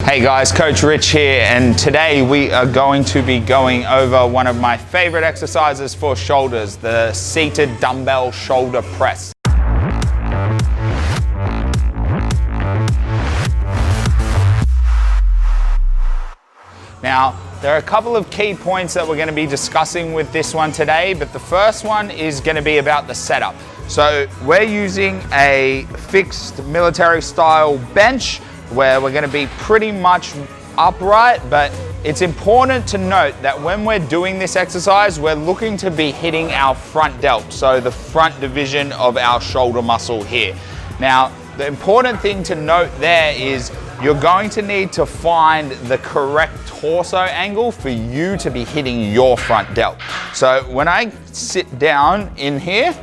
Hey guys, Coach Rich here, and today we are going to be going over one of my favorite exercises for shoulders, the Seated Dumbbell Shoulder Press. Now, there are a couple of key points that we're going to be discussing with this one today, but the first one is going to be about the setup. So we're using a fixed military style bench where we're going to be pretty much upright, but it's important to note that when we're doing this exercise, we're looking to be hitting our front delt, so the front division of our shoulder muscle here. Now, the important thing to note there is you're going to need to find the correct torso angle for you to be hitting your front delt. So when I sit down in here,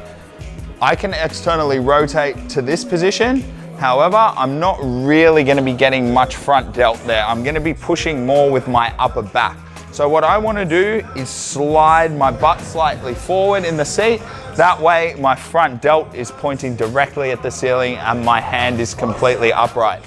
I can externally rotate to this position. However, I'm not really going to be getting much front delt there. I'm going to be pushing more with my upper back. So what I want to do is slide my butt slightly forward in the seat. That way my front delt is pointing directly at the ceiling and my hand is completely upright.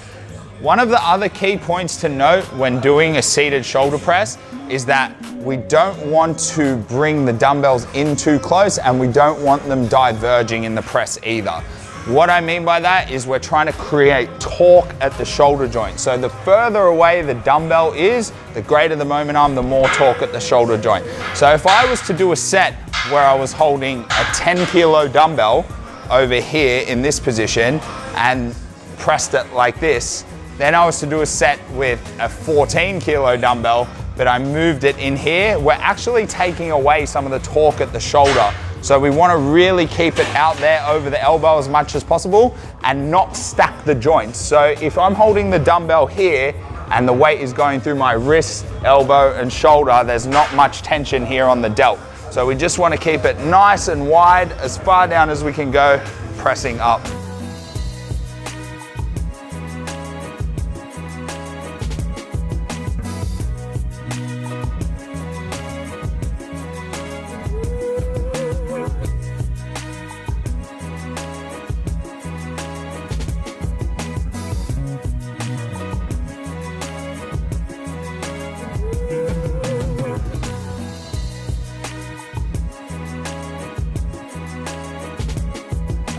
One of the other key points to note when doing a seated shoulder press is that we don't want to bring the dumbbells in too close and we don't want them diverging in the press either. What I mean by that is we're trying to create torque at the shoulder joint. So the further away the dumbbell is, the greater the momentum, the more torque at the shoulder joint. So if I was to do a set where I was holding a 10 kilo dumbbell over here in this position and pressed it like this, then I was to do a set with a 14 kilo dumbbell, but I moved it in here, we're actually taking away some of the torque at the shoulder. So we want to really keep it out there over the elbow as much as possible and not stack the joints. So if I'm holding the dumbbell here and the weight is going through my wrist, elbow and shoulder, there's not much tension here on the delt. So we just want to keep it nice and wide, as far down as we can go, pressing up.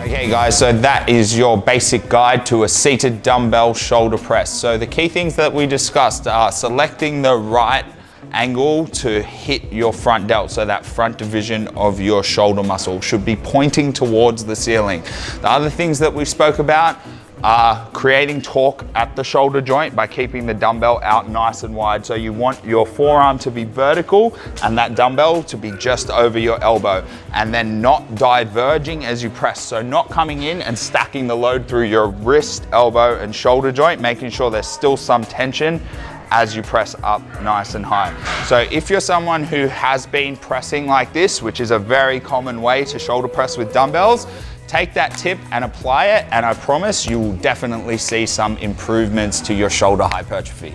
Okay guys, so that is your basic guide to a seated dumbbell shoulder press. So the key things that we discussed are selecting the right angle to hit your front delt. So that front division of your shoulder muscle should be pointing towards the ceiling. The other things that we spoke about are creating torque at the shoulder joint by keeping the dumbbell out nice and wide. So you want your forearm to be vertical and that dumbbell to be just over your elbow, and then not diverging as you press. So not coming in and stacking the load through your wrist, elbow and shoulder joint, making sure there's still some tension as you press up nice and high. So if you're someone who has been pressing like this, which is a very common way to shoulder press with dumbbells, take that tip and apply it, and I promise you will definitely see some improvements to your shoulder hypertrophy.